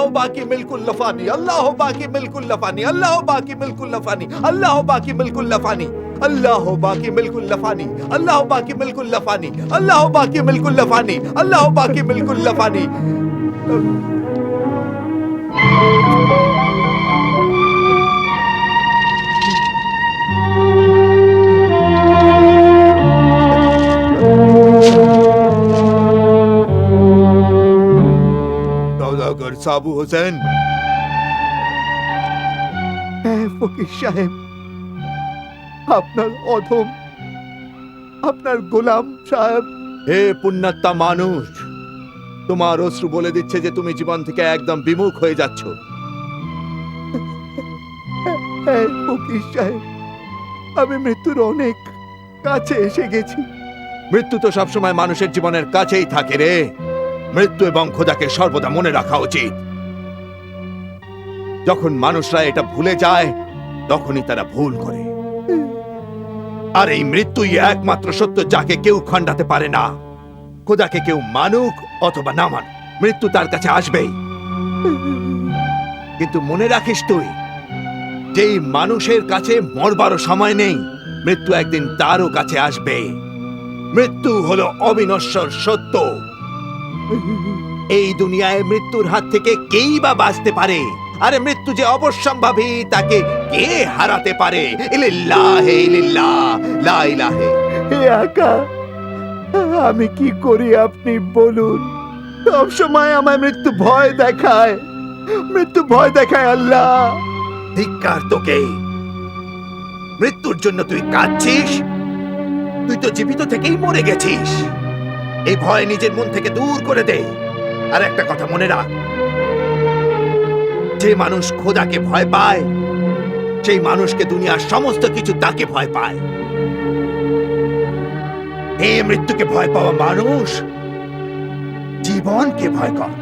बाकी मिल्कुल लफानी, अल्लाह बाकी मिल्कुल लफानी, अल्लाह बाकी मिल्कुल लफानी, अल्लाह बाकी मिल्कुल लफानी, अल्लाह बाकी मिल्कुल लफानी, अल्लाह बाकी मिल्कुल लफानी, अल्लाह बाकी मिल्कुल लफानी, अल्लाह बाकी मिल्कुल लफानी। সওদাগর সাবু হোসেন, ফকির সাহেব, আপনার অধম, আপনার গোলাম সাহেব। হে পুণ্যাত্মা মানুষ, তোমার অশ্রু বলে দিচ্ছে যে তুমি জীবন থেকে একদম বিমুখ হয়ে যাচ্ছ। ফকির সাহেব, আমি মৃত্যুর অনেক কাছে এসে গেছি। মৃত্যু তো সবসময় মানুষের জীবনের কাছেই থাকে রে। মৃত্যু এবং খোদাকে সর্বদা মনে রাখা উচিত। যখন মানুষরা এটা ভুলে যায় তখনই তারা ভুল করে। আর এই মৃত্যুই একমাত্র সত্য যাকে কেউ খণ্ডাতে পারে না। খোদাকে কেউ মানুক অথবা না মানুক, মৃত্যু তার কাছে আসবেই। কিন্তু মনে রাখিস তুই, যেই মানুষের কাছে মরবারও সময় নেই, মৃত্যু একদিন তারও কাছে আসবে। মৃত্যু হলো অবিনশ্বর সত্য। এই দুনিয়ায় মৃত্যুর হাত থেকে কেই বা বাঁচতে পারে? আরে মৃত্যু যে অবশ্যম্ভাবী, তাকে কে হারাতে পারে? ইলিল্লাহে ইলিল্লাহ, লা ইলাহে। হে আকা, আমি কি করি আপনি বলুন? সব সময় আমায় মৃত্যু ভয় দেখায়, মৃত্যু ভয় দেখায়। আল্লাহ, ধিক্কার তোকে! মৃত্যুর জন্য তুই কাঁদছিস? তুই তো জীবিত থেকেই মরে গেছিস। এই ভয় নিজের মন থেকে দূর করে দে। আর একটা কথা মনে রাখ, যে মানুষ খোদাকে ভয় পায়, সেই মানুষকে দুনিয়ার সমস্ত কিছু তাকে ভয় পায়। এই মৃত্যুকে ভয় পাওয়া মানুষ জীবনকে ভয় কর।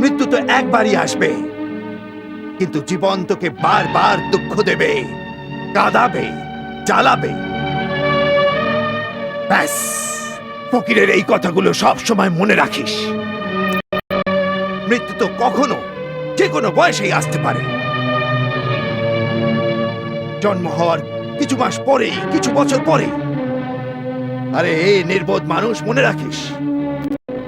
মৃত্যু তো একবারই আসবে, কিন্তু জীবন তোকে বারবার দুঃখ দেবে, কাঁদাবে, জ্বালাবে। ব্যাস, ফকিরের এই কথাগুলো সব সময় মনে রাখিস। মৃত্যু তো কখনো যে কোনো বয়সেই আসতে পারে। জন্ম হওয়ার কিছু মাস পরেই, কিছু বছর পরে। আরে নির্বোধ মানুষ, মনে রাখিস,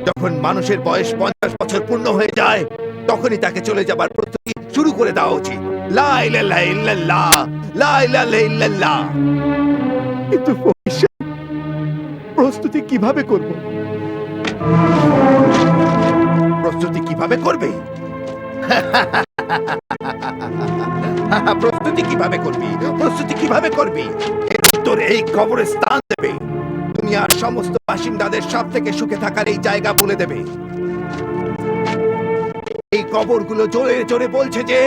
যখন মানুষের বয়স 50 বছর পূর্ণ হয়ে যায়, তখনই তাকে চলে যাবার প্রস্তুতি শুরু করে দেওয়া উচিত। লা ইলাহা ইল্লাল্লাহ, লা ইলাহা ইল্লাল্লাহ। কিন্তু প্রস্তুতি কিভাবে করব? প্রস্তুতি কিভাবে করবে? প্রস্তুতি কিভাবে করবি? প্রস্তুতি কিভাবে করবি? তোর এই কবরে স্থান দেবে, দুনিয়ার সমস্ত বাসিন্দাদের সব থেকে সুখে থাকার এই জায়গা বলে দেবে। এই কবরগুলো জোরে জোরে বলছে যে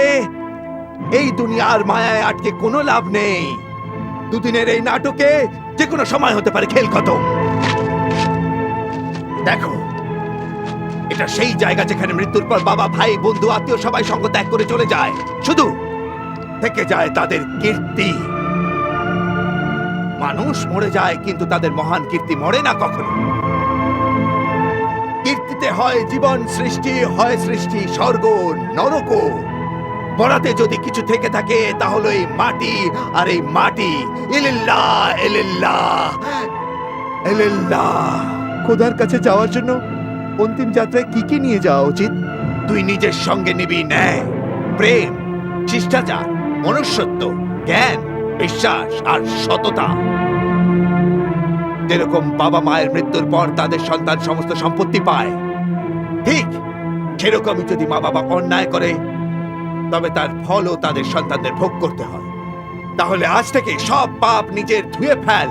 এই দুনিয়ার মায়ায় আটকে কোনো লাভ নেই। দুদিনের এই নাটকে যে কোনো সময় হতে পারে খেল খতম। দেখো, এটা সেই জায়গা যেখানে মৃত্যুর পর বাবা, ভাই, বন্ধু, আত্মীয় সবাই সঙ্গ ত্যাগ করে চলে যায়। শুধু থেকে যায় তাদের কীর্তি। মানুষ মরে যায়, কিন্তু তাদের মহান কীর্তি মরে না কখনো। কীর্তিতে হয় জীবন সৃষ্টি, হয় সৃষ্টি স্বর্গ নরক। বরাতে যদি কিছু থেকে থাকে তাহলে এই মাটি, আর এই মাটি ইলিল্লাহ ইলিল্লাহ ইলিল্লাহ। খোদার কাছে যাওয়ার জন্য অন্তিম যাত্রায় কি কি নিয়ে যাওয়া উচিত? তুই নিজের সঙ্গে নিবি ন্যায়, প্রেম, শিষ্টাচার, মনুষ্যত্ব, জ্ঞান, বিশ্বাস আর সততা। যেরকম বাবা মায়ের মৃত্যুর পর তাদের সন্তান সমস্ত সম্পত্তি পায়, ঠিক সেরকমই যদি মা বাবা অন্যায় করে তবে তার ফলও তাদের সন্তানদের ভোগ করতে হয়। তাহলে আজ থেকে সব পাপ নিজের ধুয়ে ফেল।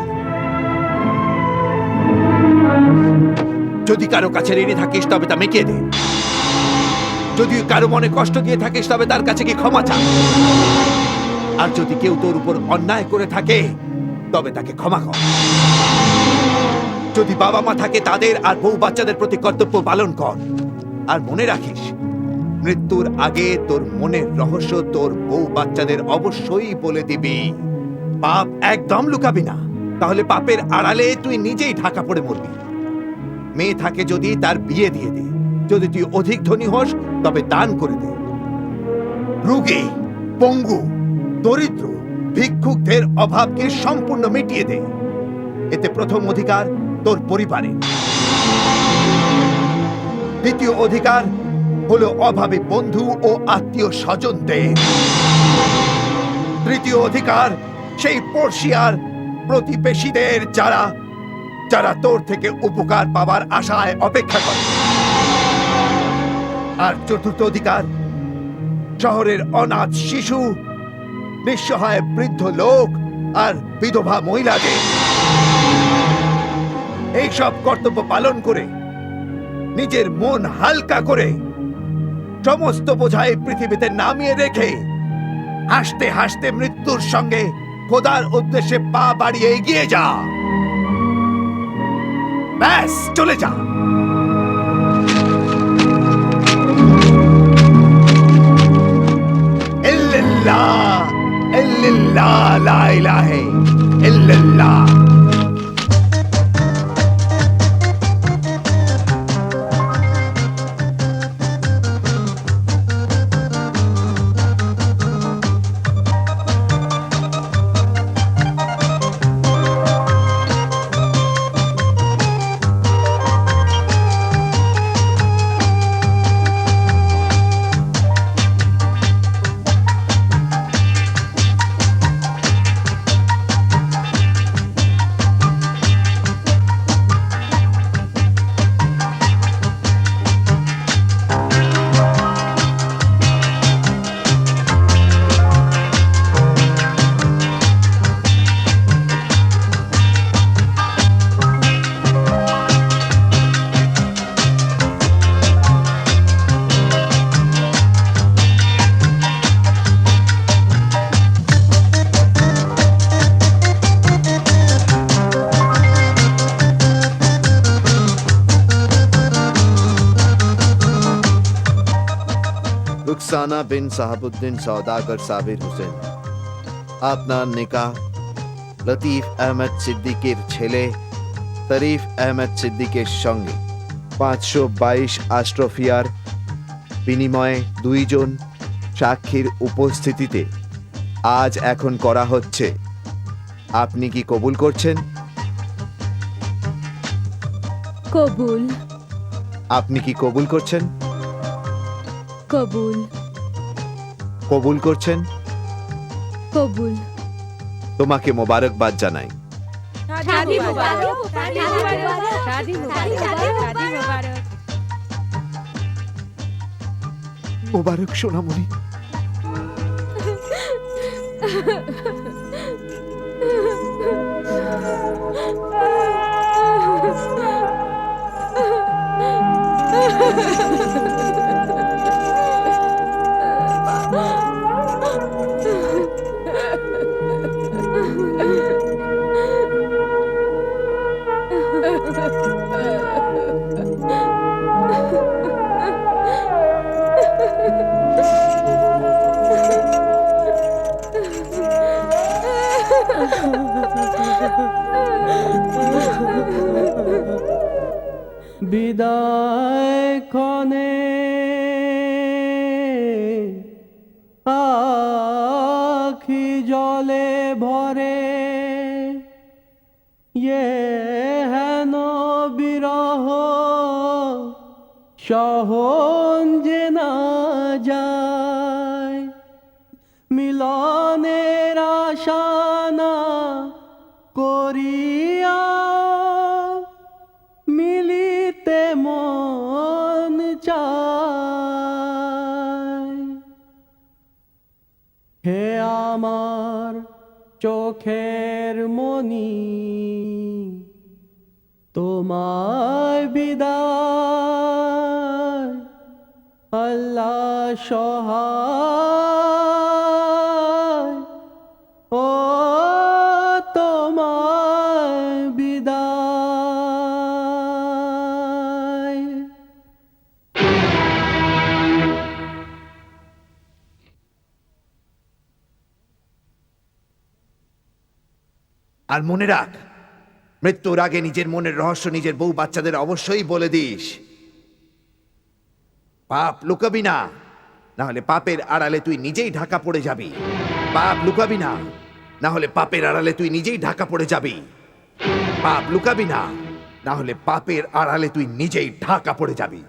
যদি কারো কাছে ঋণী থাকিস তবে তা মিটিয়ে দে। যদি কারো মনে কষ্ট দিয়ে থাকিস তবে তার কাছে কি ক্ষমা চা। আর যদি কেউ তোর উপর অন্যায় করে থাকে তবে তাকে ক্ষমা কর। যদি বাবা মা থাকে তাদের আর বউ বাচ্চাদের প্রতি কর্তব্য পালন কর। আর মনে রাখিস, মৃত্যুর আগে তোর মনের রহস্য তোর বউ বাচ্চাদের অবশ্যই বলে দিবি। পাপ একদম লুকাবি না, তাহলে পাপের আড়ালে তুই নিজেই ঢাকা পড়ে মরবি। মেয়ে থাকে যদি তার বিয়ে দিয়ে দে। যদি তুই অধিক ধনী হোস তবে দান করে দে। রোগী, পঙ্গু, দরিদ্র, ভিক্ষুকদের অভাবকে সম্পূর্ণ মিটিয়ে দে। এতে প্রথম অধিকার তোর পরিবারে। দ্বিতীয় অধিকার হলো অভাবী বন্ধু ও আত্মীয় স্বজনদের। তৃতীয় অধিকার সেই পড়শিয়ার প্রতিবেশীদের যারা যারা তোর থেকে উপকার পাবার আশায় অপেক্ষা করে। আর চতুর্থ অধিকার শহরের অনাথ শিশু, নিঃসহায় বৃদ্ধ লোক আর বিধবা মহিলাদের। এইসব কর্তব্য পালন করে নিজের মন হালকা করে সমস্ত বোঝাই পৃথিবীতে নামিয়ে রেখে হাসতে হাসতে মৃত্যুর সঙ্গে খোদার উদ্দেশ্যে পা বাড়িয়ে এগিয়ে যা। ব্যাস, চলে যা। ইল্লাল্লাহ, ইল্লাল্লাহ, লা ইলাহা ইল্লাল্লাহ। রুকসানা বিন সাহাবুদ্দিন সওদাগর সাবির হোসেন, আপনার নিকাহ লতিফ আহমেদ সিদ্দিকের ছেলে শরীফ আহমেদ সিদ্দিকের সঙ্গে 522 আশরফিয়ার বিনিময়ে দুইজন সাক্ষীর উপস্থিতিতে আজ এখন করা হচ্ছে। আপনি কি কবুল করছেন? কবুল। আপনি কি কবুল করছেন? কবুল। কবুল করছেন? কবুল। তোমাকে মোবারকবাদ জানাই। শাদি মুবারক, শাদি মুবারক, শাদি মুবারক, শাদি মুবারক। মোবারক সোনামণি। বিদায় ক্ষণে আখি জলে ভরে হেন বিরহ সহন যে না যায়, মিলনের আশা না করিয়া মিলিতে মন চায়। হে আমার চোখের মনি, তোমায় বিদায় আল্লাহ সহায়। ও তোমায় বিদায়। আর মনে রাখ, মৃত্যুর আগে নিজের মনের রহস্য নিজের বউ বাচ্চাদের অবশ্যই বলে দিস। পাপ লুকাবি না, না হলে পাপের আড়ালে তুই নিজেই ঢাকা পড়ে যাবি। পাপ লুকাবি না, না হলে পাপের আড়ালে তুই নিজেই ঢাকা পড়ে যাবি। পাপ লুকাবি না, না হলে পাপের আড়ালে তুই নিজেই ঢাকা পড়ে যাবি।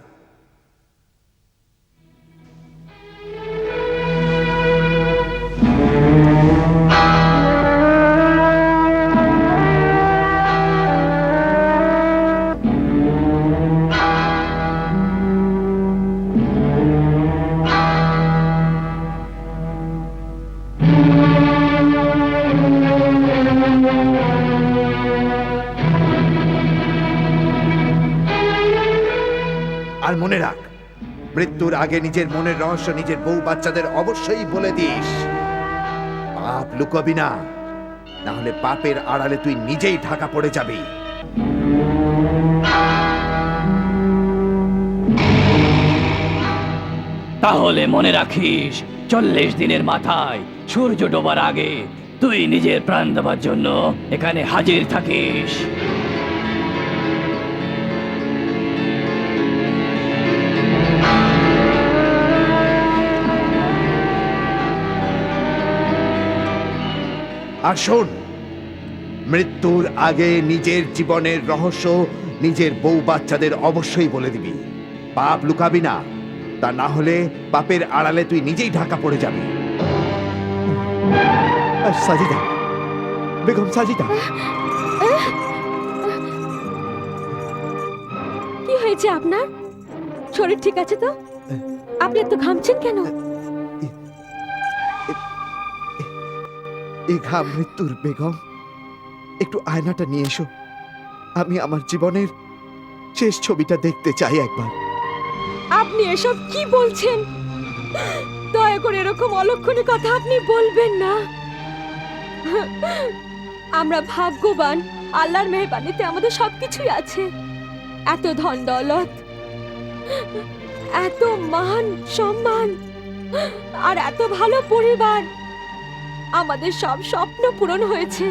আর মনে রাখ, মৃত্যুর আগে নিজের মনের রহস্য নিজের বউ বাচ্চাদের অবশ্যই বলে দিস। পাপ লুকাবি না, না হলে পাপের আড়ালে তুই নিজেই ঢাকা পড়ে যাবি। তাহলে মনে রাখিস, 40 দিনের মাথায় সূর্য ডোবার আগে তুই নিজের প্রাণ দেবার জন্য এখানে হাজির থাকিস। আর শোন, মৃত্যুর আগে নিজের জীবনের রহস্য নিজের বউ বাচ্চাদের অবশ্যই বলে দিবি। পাপ লুকাবি না, তা না হলে পাপের আড়ালে তুই নিজেই ঢাকা পড়ে যাবি। সাজিদা, বেগম সাজিদা, কি হয়েছে আপনার? শরীর ঠিক আছে তো? আপনি এত ঘামছেন কেন? এই ঘাম মৃত্যুর। বেগম, একটু আয়নাটা নিয়ে এসো। আমি আমার জীবনের শেষ ছবিটা দেখতে চাই একবার। আপনি এসব কি বলছেন? দয়া করে এরকম অলক্ষণী কথা আপনি বলবেন না। আমরা ভাগ্যবান, আল্লাহর মেহেরবানিতে আমাদের সবকিছুই আছে। এত ধন দৌলত, এত মান সম্মান, আর এত ভালো পরিবার। আমাদের সব স্বপ্ন পূরণ হয়েছে,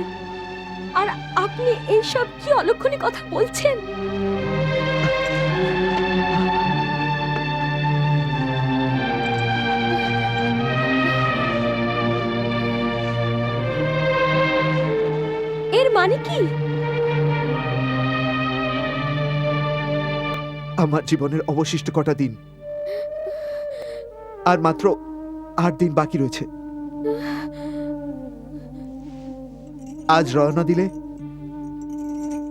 আর আপনি এইসব কি অলক্ষণী কথা বলছেন? এর মানে কি? আমার জীবনের অবশিষ্ট কটা দিন, আর মাত্র 8 দিন বাকি রয়েছে। আজ রওনা দিলে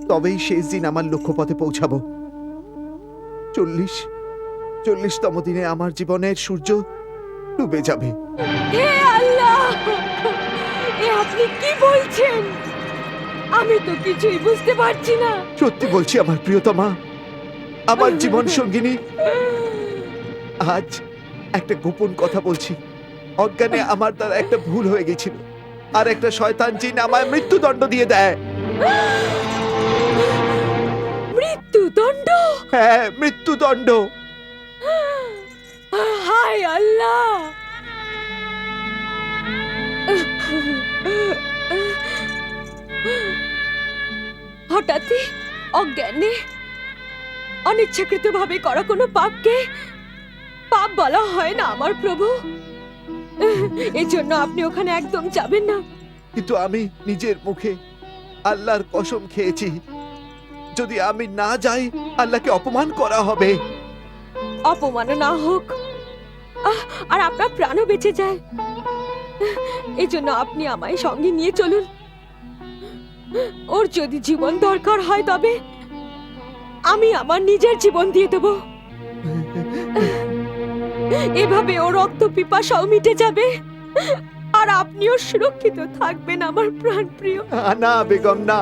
তবেই শেষ দিন আমার লক্ষ্যপথে পৌঁছাবো। 40তম দিনে আমার জীবনের সূর্য ডুবে যাবে। হে আল্লাহ, এ আপনি কি বলছেন? আমি তো কিছুই বুঝতে পারছি না। সত্যি বলছি আমার প্রিয়তমা, আমার জীবন সঙ্গিনী। আজ একটা গোপন কথা বলছি। অজ্ঞানে আমার দ্বারা একটা ভুল হয়ে গেছিল, আর একটা শয়তান জিন আমায় মৃত্যুদণ্ড দিয়ে দেয়। মৃত্যুদণ্ড? হ্যাঁ, মৃত্যুদণ্ড। হায় আল্লাহ! হঠাৎই অজ্ঞানে অনিচ্ছাকৃতভাবে করা কোনো পাপকে পাপ বলা হয় না আমার প্রভু। এজন্য আপনি ওখানে একদম যাবেন না। কিন্তু আমি নিজের মুখে আল্লাহর কসম খেয়েছি, যদি আমি না যাই আল্লাহকে অপমান করা হবে। অপমান না হোক, আর আপনার প্রাণও বেঁচে যায়। এই জন্য আপনি আমায় সঙ্গে নিয়ে চলুন। ওর যদি জীবন দরকার হয় তবে আমি আমার নিজের জীবন দিয়ে দেব। এভাবে ওর রক্ত পিপাসাও মিটে যাবে, আর আপনিও সুরক্ষিত থাকবেন আমার প্রাণ প্রিয়। না বেগম, না,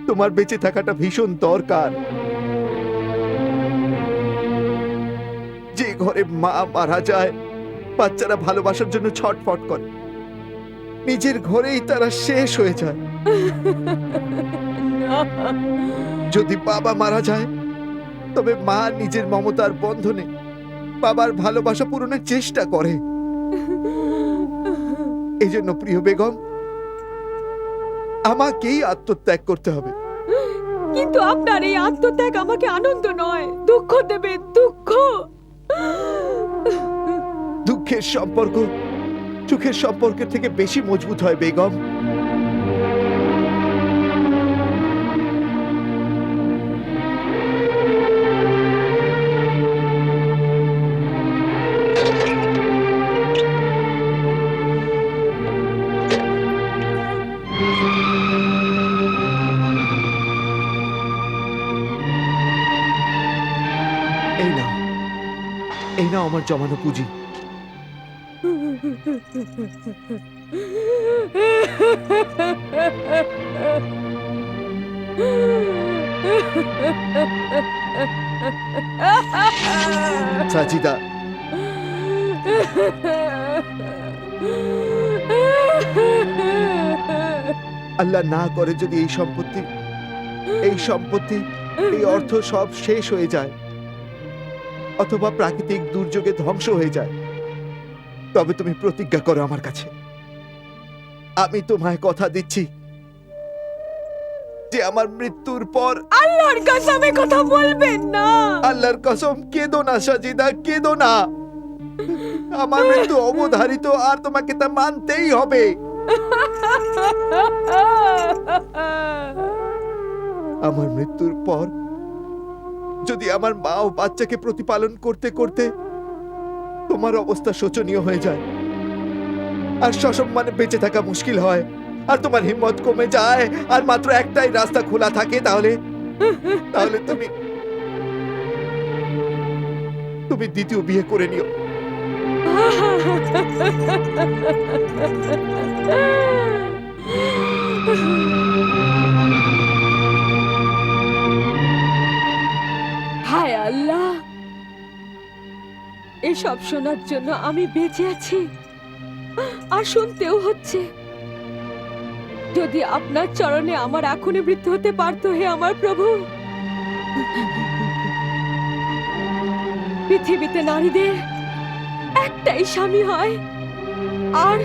তোমার বেঁচে থাকাটা ভীষণ দরকার। যে ঘরে মা মারা যায়, বাচ্চারা ভালোবাসার জন্য ছটফট করে, নিজের ঘরেই তারা শেষ হয়ে যায়। যদি বাবা মারা যায়, তবে মা নিজের মমতার বন্ধনে বাবার ভালোবাসা পূরণের চেষ্টা করে। এই জন্য প্রিয় বেগম, আমাকেই আত্মত্যাগ করতে হবে। কিন্তু আপনার এই আত্মত্যাগ আমাকে আনন্দ নয়, দুঃখ দেবে, দুঃখ। দুঃখের সম্পর্ক সুখের সম্পর্কের থেকে বেশি মজবুত হয় বেগম। এই নাও, এই নাও আমার জমানো পুঁজি। সাজিদা, আল্লাহ না করে যদি এই সম্পত্তি এই অর্থ সব শেষ হয়ে যায় অথবা প্রাকৃতিক দুর্যোগে ধ্বংস হয়ে যায়, তবে তুমি প্রতিজ্ঞা করো আমার কাছে। আমি তোমায় কথা দিচ্ছি যে আমার মৃত্যুর পর আল্লাহর কসমে কথা বলবেন না। আল্লাহর কসম, কেঁদো না সাজিদা, কেঁদো না। আমার মৃত্যু অবধারিত আর তোমাকে তা মানতেই হবে। আমার মৃত্যুর পর যদি আমার মা ও বাচ্চাকে প্রতিপালন করতে করতে তোমার অবস্থা শোচনীয় হয়ে যায় আর সসম্মানে বেঁচে থাকা মুশকিল হয় আর তোমার হিম্মত কমে যায় আর মাত্র একটাই রাস্তা খোলা থাকে, তাহলে তুমি দ্বিতীয় বিয়ে করে নিও। হায় আল্লাহ, এসব শোনার জন্য আমি বেঁচে আছি আর শুনতেও হচ্ছে। যদি আপনার চরণে আমার এখনই মৃত্যু হতে পারতো, হে আমার প্রভু। পৃথিবীতে নারীদের একটাই স্বামী হয়, আর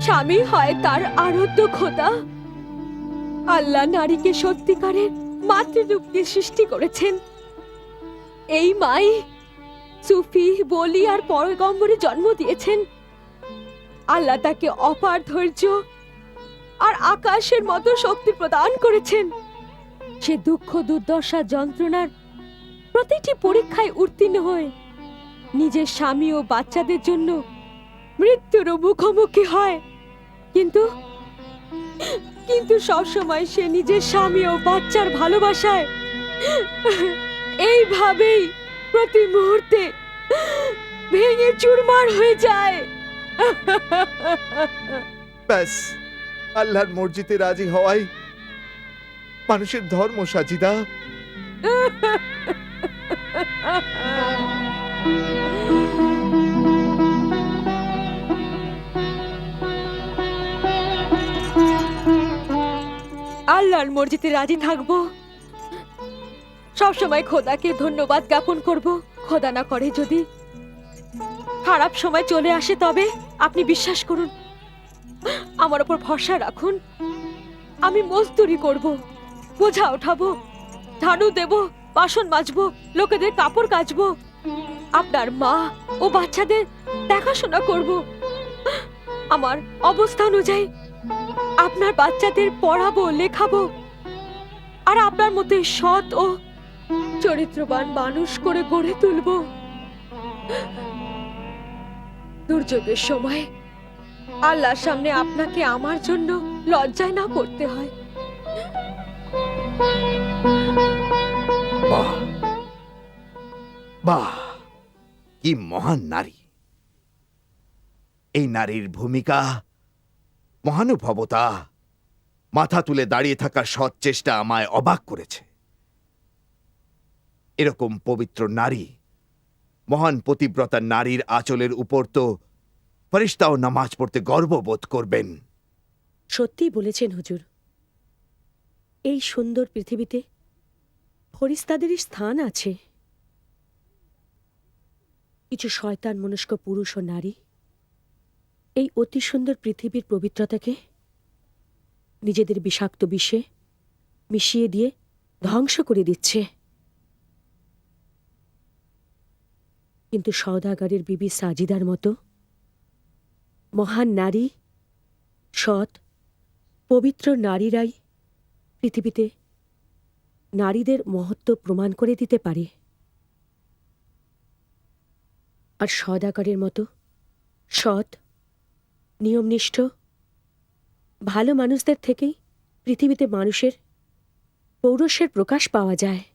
স্বামী হয় তার আরাধ্য খোদা। আল্লাহ নারীকে সত্যিকারের মাতৃরূপ দিয়ে সৃষ্টি করেছেন। এই মাই সুফি, বলি আর পয়গম্বরে জন্ম দিয়েছেন। আল্লাহ তাকে অপার ধৈর্য আর আকাশের মতো শক্তি প্রদান করেছেন। সে দুঃখ, দুর্দশা, যন্ত্রণার প্রতিটি পরীক্ষায় উত্তীর্ণ হয়ে নিজের স্বামী ও বাচ্চাদের জন্য মৃত্যুরও মুখোমুখি হয়। কিন্তু সবসময় সে নিজের স্বামী ও বাচ্চার ভালোবাসায় এইভাবেই প্রতি মুহূর্তে ভেঙে চুরমার হয়ে যায়। ব্যাস, আল্লাহর মর্জিতে রাজি হওয়াই মানুষের ধর্ম সাজিদা। আল্লাহর মর্জিতে রাজি থাকবো, সবসময় খোদাকে ধন্যবাদ জ্ঞাপন করব। খোদা না করে যদি খারাপ সময় চলে আসে, তবে আপনি বিশ্বাস করুন, আমার উপর ভরসা রাখুন। আমি মজদুরি করব, বোঝা ওঠাবো, ঝাড়ু দেব, বাসন মাজবো, লোকেদের কাপড় কাচবো, আপনার মা ও বাচ্চাদের দেখাশোনা করব। আমার অবস্থা অনুযায়ী আপনার বাচ্চাদের পড়াবো, লেখাবো, আর আপনার মধ্যে সৎ ও চরিত্রবান মানুষ করে গড়ে তুলব। দুর্যোগের সময় আল্লাহর সামনে আপনাকে আমার জন্য লজ্জায় না পড়তে হয়। বাহ বাহ, কি মহান নারী! এই নারীর ভূমিকা, মহানুভবতা, মাথা তুলে দাঁড়িয়ে থাকার সৎ চেষ্টা আমায় অবাক করেছে। এরকম পবিত্র নারী, মহান পতিব্রতা নারীর আঁচলের উপর তো ফেরেশতাও নামাজ পড়তে গর্ববোধ করবেন। সত্যিই বলেছেন হুজুর। এই সুন্দর পৃথিবীতে ফরিস্তাদেরই স্থান আছে। কিছু শয়তান মনস্ক পুরুষ ও নারী এই অতি সুন্দর পৃথিবীর পবিত্রতাকে নিজেদের বিষাক্ত বিষে মিশিয়ে দিয়ে ধ্বংস করে দিচ্ছে। কিন্তু সওদাগরের বিবি সাজিদার মতো মহান নারী, সৎ, পবিত্র নারীরাই পৃথিবীতে নারীদের মহত্ব প্রমাণ করে দিতে পারে। আর সওদাগরের মতো সৎ, নিয়মনিষ্ঠ, ভালো মানুষদের থেকেই পৃথিবীতে মানুষের পৌরুষের প্রকাশ পাওয়া যায়।